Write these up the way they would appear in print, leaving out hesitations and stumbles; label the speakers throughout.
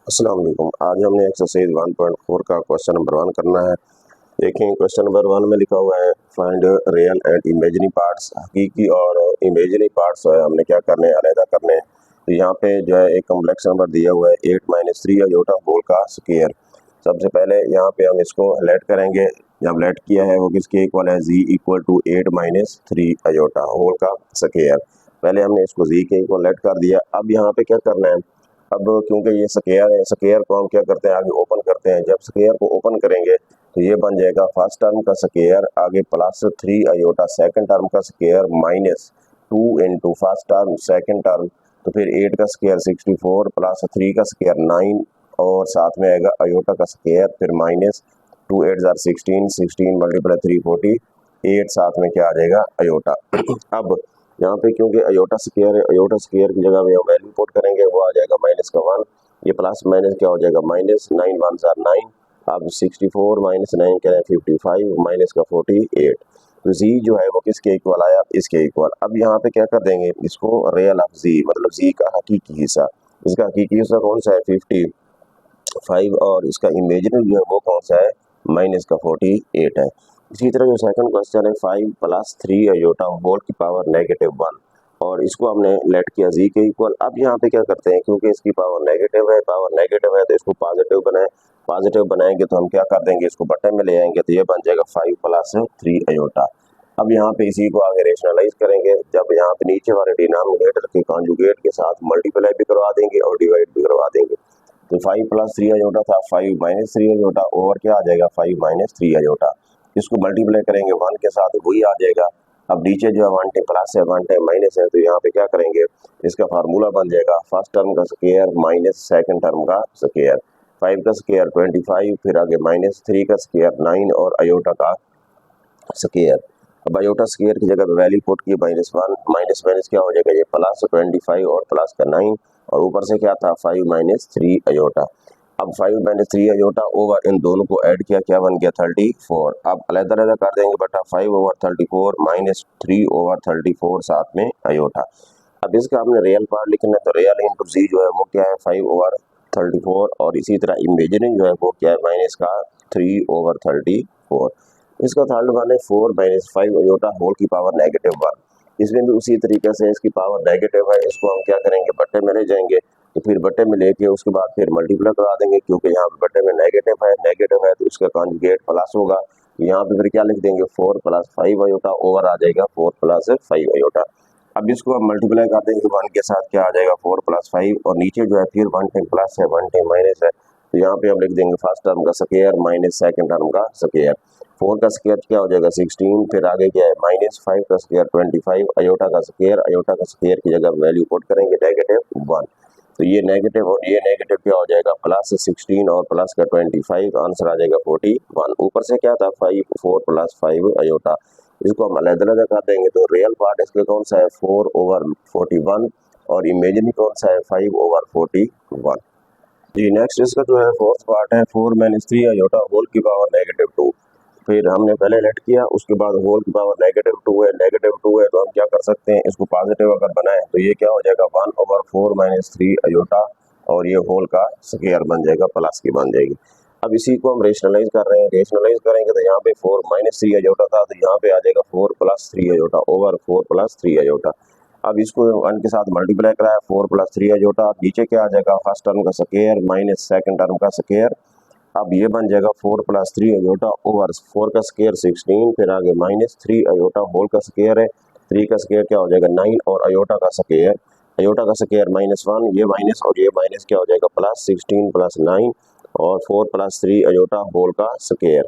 Speaker 1: अस्सलाम वालेकुम। आज हमने एक्सरसाइज 1.4 का क्वेश्चन नंबर 1 करना है। देखें क्वेश्चन नंबर 1 में लिखा हुआ है find real and imaginary parts. हकीकी और इमेजिनरी पार्ट्स है हमने क्या करने हैं, अलहदा करने हैं। तो यहाँ पे जो है एक कम्प्लेक्स नंबर दिया हुआ है 8 - 3 अयोटा होल का स्क्वायर। सबसे पहले यहाँ पे हम इसको लेट करेंगे। जब लेट किया है वो किसके इक्वल है, z equal to 8 - 3 iota whole का स्क्वायर। पहले हमने इसको z के इक्वल लेट कर दिया। अब यहाँ पे क्या करना है, अब क्योंकि ये स्क्वायर है, स्क्वायर को हम क्या करते हैं, आगे ओपन करते हैं। जब स्क्वायर को ओपन करेंगे तो ये बन जाएगा फर्स्ट टर्म का स्क्वायर, आगे +3 अयोटा सेकंड टर्म का square, -2 into first term second term, तो फिर 8 का स्क्वायर 64 +3 का स्क्वायर 9 और साथ में आएगा अयोटा का स्क्वायर, फिर -2 8 जार 16, 16 × 3 48, साथ में क्या आ जाएगा अयोटा। अब यहाँ पे क्योंकि अयोटा स्क्वायर है, अयोटा स्क्वायर की जगह में हम वैल्यू पुट करेंगे, वो आ जाएगा -1, ये प्लस माइनस क्या हो जाएगा, -9 1 जार 9, अब 64 - 9 करें 55 माइनस का 48, तो z जो है वो किसके इक्वल आया, इसके इक्वल। अब यहाँ पे क्या कर देंगे, इसको रियल ऑफ z मतलब z का हकीकी हिस्सा, इसका हकीकी हिस्सा कौन सा है 55, और इसका इमेजिनरी जो है वो कौन सा है -48 है। इसी तरह जो सेकंड क्वेश्चन है 5 + 3 अयोटा होल की पावर -1, और इसको हमने लेट किया z के इक्वल। अब यहाँ पे क्या करते हैं, क्योंकि इसकी पावर नेगेटिव है तो इसको पॉजिटिव बनाएंगे तो हम क्या कर देंगे, इसको बटे में ले आएंगे, तो ये बन जाएगा 5 + 3 अयोटा। अब यहाँ पे इसी को आगे रेशनलाइज करेंगे, जब यहाँ पे नीचे वाले डिनोमिनेटर के कॉन्जुगेट के साथ मल्टीप्लाई भी करवा देंगे और डिवाइड भी करवा देंगे। तो 5 + 3 अयोटा था, 5 - 3 अयोटा ओवर क्या आ जाएगा 5 - 3 अयोटा। इसको मल्टीप्लाई करेंगे 1 के साथ, वही आ जाएगा। अब नीचे जो है 1 टाइम प्लस है 1 टाइम माइनस है, तो यहाँ पे क्या करेंगे, इसका फार्मूला बन जाएगा फर्स्ट टर्म का स्क्वायर माइनस सेकंड टर्म का स्क्वायर। 5 का स्क्वायर 25, फिर आगे -3 का स्क्वायर 9 और अयोटा का स्क्वायर। अब अयोटा स्क्वायर की जगह वैल्यू पुट की -1, माइनस माइनस क्या हो जाएगा, ये +25 और प्लस का 9, और ऊपर से क्या था 5 - 3 अयोटा। अब 5 - 3 अयोटा ओवर इन दोनों को ऐड किया, क्या बन गया 34। अब अलग-अलग कर देंगे बटा 5/34 -3/34 साथ में अयोटा। अब इसका हमने रियल पार्ट लिखना है, तो रियल इंटू जी जो है वो क्या है 5/34, और इसी तरह इमेजिनरी जो है वो क्या है माइनस का 3/34। इसका थर्ड वन है 4 - 5 अयोटा होल की पावर -1। इसमें भी उसी तरीके से इसकी पावर नेगेटिव है, इसको हम क्या करेंगे बट्टे में ले जाएंगे, तो फिर बट्टे में लेके उसके बाद फिर मल्टीप्लाई करा देंगे, क्योंकि यहाँ पे बट्टे में नेगेटिव है तो इसका कॉन्जुगेट प्लस होगा। यहाँ पे फिर क्या लिख देंगे 4 + 5 अयोटा ओवर आ जाएगा 4 + 5 अयोटा। अब इसको हम मल्टीप्लाई कर देंगे 1 के साथ, क्या आ जाएगा 4 + 5, और नीचे जो है फिर 1 टाइम प्लस है 1 टाइम माइनस है, तो यहाँ पे हम लिख देंगे फर्स्ट टर्म का स्क्वायर माइनस सेकंड टर्म का स्क्वायर। 4 का स्क्वायर क्या हो जाएगा 16, फिर आगे क्या है -5 का स्क्वायर 25, अयोटा का स्क्वायर की जगह वैल्यू पुट करेंगे -1, तो ये नेगेटिव और ये नेगेटिव क्या हो जाएगा +16 और प्लस का 25, आंसर आ जाएगा 41। ऊपर से क्या था 4 + 5 अयोटा, इसको हम अलग-अलग कर देंगे, तो रियल पार्ट इसका कौन सा है 4/41, और इमेजिनरी कौन सा है 5/41। जी नेक्स्ट इसका जो है फोर्थ पार्ट है 4 - 3 अयोटा होल की पावर -2। फिर हमने पहले लेट किया, उसके बाद होल की पावर -2 है, तो हम क्या कर सकते हैं, इसको पॉजिटिव अगर बनाए तो ये क्या हो जाएगा 1/4 - 3 अयोटा, और ये होल का स्क्वायर बन जाएगा, प्लस की बन जाएगी। अब इसी को हम रेशनलाइज कर रहे हैं, रेशनलाइज करेंगे तो यहाँ पे 4 - 3 अयोटा था, तो यहाँ पे आ जाएगा 4 + 3 अयोटा ओवर 4 + 3 अयोटा। अब इसको 1 के साथ मल्टीप्लाई कराया 4 + 3 अयोटा, नीचे क्या आ जाएगा फर्स्ट टर्म का स्क्वायर माइनस सेकंड टर्म का स्क्वायर। अब ये बन जाएगा 4 + 3 अयोटा ओवर 4 का स्क्वायर 16, फिर आगे -3 अयोटा होल का स्क्वायर है, 3 का स्क्वायर क्या हो जाएगा 9, और अयोटा का स्क्वायर -1, ये माइनस और ये माइनस क्या हो जाएगा +16 + 9 और 4 + 3 अयोटा होल का स्क्वायर।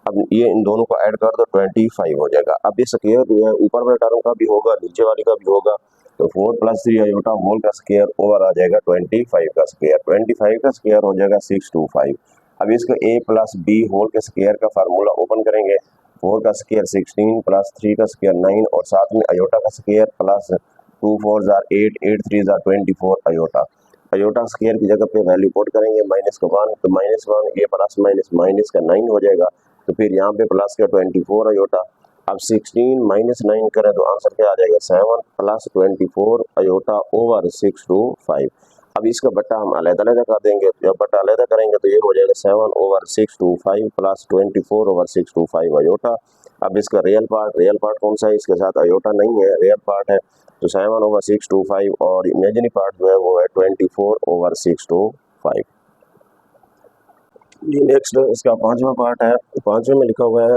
Speaker 1: अब ये इन दोनों को ऐड कर दो 25 हो जाएगा। अब ये स्क्वायर जो है ऊपर वाले टर्म का भी होगा, नीचे वाली का भी होगा, तो 4 + 3 अयोटा होल का स्क्वायर ओवर आ जाएगा 25 का स्क्वायर, 25 का स्क्वायर हो जाएगा 625। अब इसका a + b होल के स्क्वायर का फार्मूला ओपन करेंगे, 4 का स्क्वायर 16 + 3 का स्क्वायर 9, और साथ में अयोटा का स्क्वायर प्लस 2 4 जार 8, 8 3 जार 24 अयोटा। अयोटा स्क्वायर की जगह पे वैल्यू पुट करेंगे -1, तो -1 ये प्लस माइनस माइनस का 9 हो जाएगा, तो फिर यहाँ पे प्लस का 24 अयोटा। अब 16 - 9 करें तो आंसर क्या आ जाएगा 7 + 24 अयोटा ओवर 625। अब इसका बट्टा हम अलग-अलग कर देंगे, जब बट्टा अलग करेंगे तो ये हो जाएगा 7/625 प्लस 24/625 अयोटा। अब इसका रियल पार्ट कौन सा है, इसके साथ अयोटा नहीं है, रियल पार्ट है, तो 7/625 और इमेजिनरी पार्ट जो है वो है 24/625। नेक्स्ट इसका पांचवा पार्ट है, पांचवें में लिखा हुआ है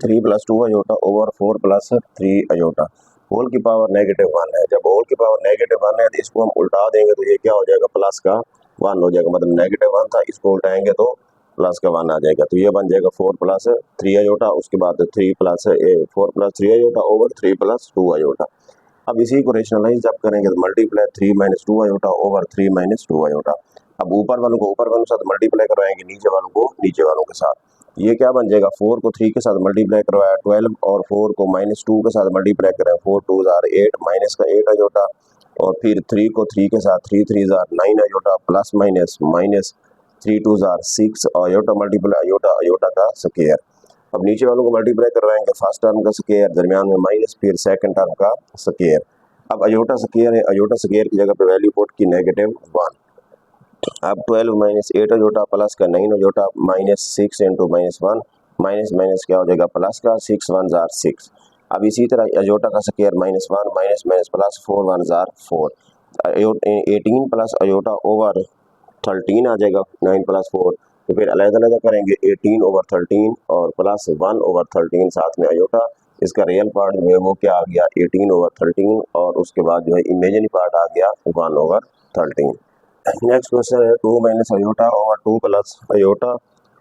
Speaker 1: 3 + 2 अयोटा ओवर 4 + 3 अयोटा, होल की पावर -1 है। जब होल की पावर -1 है तो इसको हम उल्टा देंगे तो ये क्या हो जाएगा, प्लस का 1 हो जाएगा, मतलब -1 था, इसको उल्टाएंगे तो प्लस का 1 आ जाएगा, तो ये बन जाएगा 4 + 3 अयोटा, उसके बाद 4 + 3 अयोटा ओवर 3 + 2 अयोटा। अब इसी को रेशनलाइज जब करेंगे तो मल्टीप्लाई 3 - 2 अयोटा ओवर 3 - 2 अयोटा। अब ऊपर वालों को ऊपर वालों के साथ मल्टीप्लाई करवाएंगे, नीचे वालों को नीचे वालों के साथ, ये क्या बन जाएगा, 4 को 3 के साथ मल्टीप्लाई करवाया 12 और 4 को -2 के साथ मल्टीप्लाई कराया 4 2 8 माइनस का 8 अयोटा, और फिर 3 को 3 के साथ 3 3 9 iota plus minus 3 2 6 iota multiply iota iota का स्क्वायर। अब नीचे वालों को मल्टीप्लाई करवाएंगे, फर्स्ट टर्म का स्क्वायर, दरमियान में माइनस, फिर सेकंड टर्म का स्क्वायर। अब अयोटा स्क्वायर है, अयोटा स्क्वायर की जगह पे वैल्यू पुट की -1। अब 12 - 8 अयोटा प्लस का 9 अयोटा -6 × -1 माइनस क्या हो जाएगा, प्लस का 6 1 6। अब इसी तरह अयोटा का square -1 minus plus 4 1 4, 18 plus iota over 13 आ जाएगा, 9 + 4, तो फिर अलग-अलग करेंगे 18 ओवर 13 और प्लस 1 ओवर 13 साथ में अयोटा। इसका रियल पार्ट जो है वो क्या आ गया, 18 ओवर 13, और उसके बाद जो है इमेजिनरी पार्ट आ गया 1 ओवर 13। नेक्स्ट क्वेश्चन है 2 - अयोटा ओवर 2 + अयोटा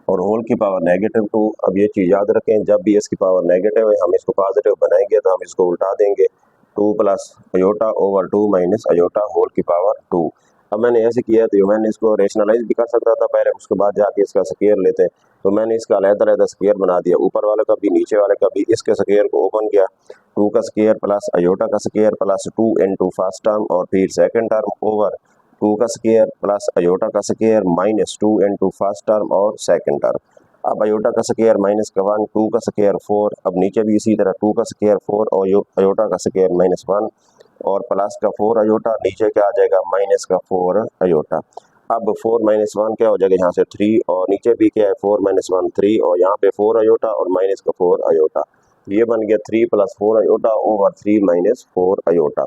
Speaker 1: और होल की पावर -2। अब ये चीज़ याद रखें, जब भी इसकी पावर नेगेटिव है हम इसको पॉजिटिव बनाएंगे तो हम इसको उल्टा देंगे, 2 + अयोटा ओवर 2 - अयोटा होल की पावर 2। अब मैंने ऐसे किया तो मैंने इसको रेशनलाइज भी कर सकता था पहले, उसके बाद जाके इसका स्क्वायर लेते हैं, तो मैंने इसका अलग-अलग स्क्वायर बना दिया, ऊपर वाले का भी नीचे वाले का भी। इसके स्क्वायर को ओपन किया, 2 का स्क्वायर प्लस अयोटा का स्क्वायर प्लस 2 × फर्स्ट टर्म और फिर सेकंड टर्म ओवर 2 का स्क्वायर प्लस अयोटा का स्क्वायर -2 × फर्स्ट टर्म और सेकंड टर्म। अब अयोटा का स्क्वायर -1, 2 का स्क्वायर 4, अब नीचे भी इसी तरह 2 का स्क्वायर 4 और अयोटा का स्क्वायर -1 और प्लस का 4 अयोटा, नीचे क्या आ जाएगा, माइनस का 4 अयोटा। अब 4 - 1 क्या हो जाएगा, यहाँ से 3 और नीचे भी क्या है 4 - 1 3 और यहाँ पे 4 अयोटा और माइनस का 4 अयोटा, ये बन गया 3 + 4 अयोटा ओवर 3 - 4 अयोटा।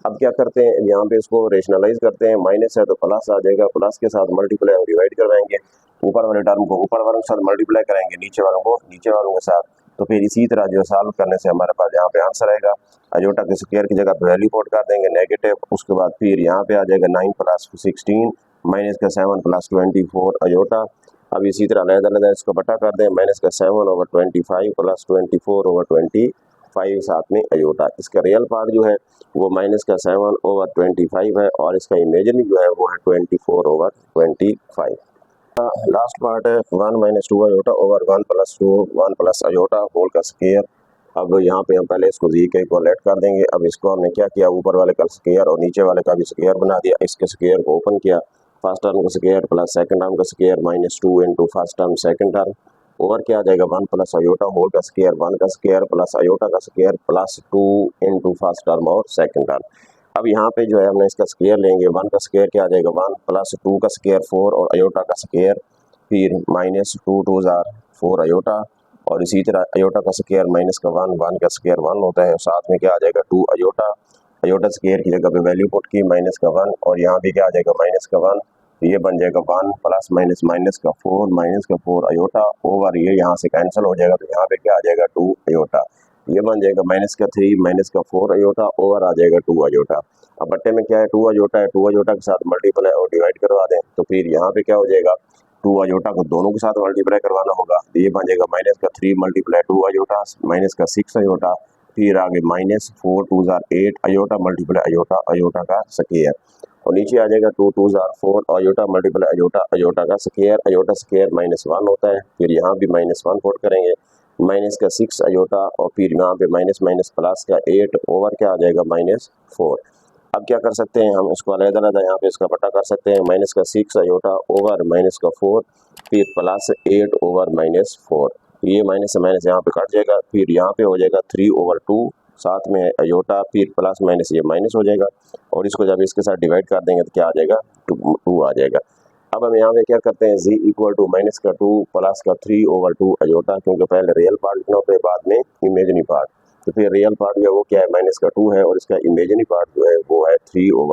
Speaker 1: अब क्या करते हैं, यहाँ पे इसको रेशनलाइज करते हैं, माइनस है तो प्लस आ जाएगा, प्लस के साथ मल्टीप्लाई और डिवाइड करवाएंगे, ऊपर वाले टर्म को ऊपर वालों के साथ मल्टीप्लाई करेंगे, नीचे वालों को नीचे वालों के साथ, तो फिर इसी तरह जो सॉल्व करने से हमारे पास यहाँ पे आंसर आएगा। अयोटा के स्क्वायर की जगह पे वैल्यू पुट कर देंगे नेगेटिव, उसके बाद फिर यहाँ पे आ जाएगा 9 + 16 माइनस का 7 + 24 अयोटा। अब इसी तरह अलग-अलग इसको बटा कर दें, माइनस का 7 ओवर 25 प्लस 24 ओवर 25 साथ में अयोटा। इसका रियल पार्ट जो है वो माइनस का 7 ओवर 25 है और इसका इमेजिनरी जो है वो है 24 ओवर 25। लास्ट पार्ट है 1 - 2 अयोटा ओवर 1 + 2 1 + अयोटा होल का स्क्वायर। अब यहाँ पे हम पहले इसको जी के इक्वलेट कर देंगे। अब इसको हमने क्या किया, ऊपर वाले का स्क्वायर और नीचे वाले का भी स्क्वायर बना दिया, इसके स्क्वायर को ओपन किया, फर्स्ट टर्म का स्क्वायर प्लस सेकंड टर्म का square -2 × first term second term over क्या आ जाएगा 1 + अयोटा होल का स्क्वायर, 1 का स्क्वायर प्लस अयोटा का स्क्वायर प्लस 2 × फर्स्ट टर्म और सेकंड टर्म। अब यहाँ पे जो है हमने इसका स्क्वायर लेंगे, 1 का स्क्वायर क्या आ जाएगा 1 प्लस 2 का स्क्वायर 4 और अयोटा का स्क्वायर फिर -2 2 4 अयोटा, और इसी तरह अयोटा का स्क्वायर माइनस का 1 1 का स्क्वायर 1 होता है, साथ में क्या आ जाएगा 2 अयोटा, अयोटा स्क्वायर की जगह पे वैल्यू पुट की माइनस का 1 और यहाँ भी क्या आ जाएगा माइनस का 1, तो ये बन जाएगा 1 प्लस माइनस का 4 अयोटा ओवर, ये यहाँ से कैंसिल हो जाएगा तो यहाँ पे क्या आ जाएगा 2 अयोटा, ये बन जाएगा -3 - 4 अयोटा ओवर आ जाएगा 2 अयोटा। अब बट्टे में क्या है 2 अयोटा है, 2 अयोटा के साथ मल्टीप्लाई और डिवाइड करवा दें तो फिर यहाँ पे क्या हो जाएगा 2 अयोटा को दोनों के साथ मल्टीप्लाई करवाना होगा, तो ये बन जाएगा -3 × 2 अयोटा माइनस का 6 अयोटा, फिर आगे -4 2 8 अयोटा मल्टीप्लाई अयोटा अयोटा का स्क्वायर, और नीचे आ जाएगा 2 2 4 अयोटा मल्टीप्लाई अयोटा अयोटा का स्क्वायर, अयोटा स्क्वायर -1 होता है, फिर यहाँ भी -1 पुट करेंगे, माइनस का 6 अयोटा और फिर यहाँ पे माइनस प्लस का 8 ओवर क्या आ जाएगा -4। अब क्या कर सकते हैं हम इसको अलग-अलग यहाँ पे इसका पता कर सकते हैं, माइनस का 6 अयोटा ओवर माइनस का 4 फिर प्लस 8 ओवर -4, ये माइनस से माइनस यहाँ पे कट जाएगा, फिर यहाँ पे हो जाएगा 3 ओवर 2 साथ में अयोटा, फिर प्लस माइनस ये माइनस हो जाएगा, और इसको जब इसके साथ डिवाइड कर देंगे तो क्या आ जाएगा, 2 आ जाएगा। अब हम यहाँ पे क्या करते हैं, z इक्वल टू माइनस का 2 प्लस का 3/2 अयोटा, क्योंकि पहले रियल पार्ट लिखना होता है, बाद में इमेजिनरी पार्ट। तो फिर रियल पार्ट जो है वो क्या है, माइनस का 2 है, और इसका इमेजिनरी पार्ट जो है वो है 3/2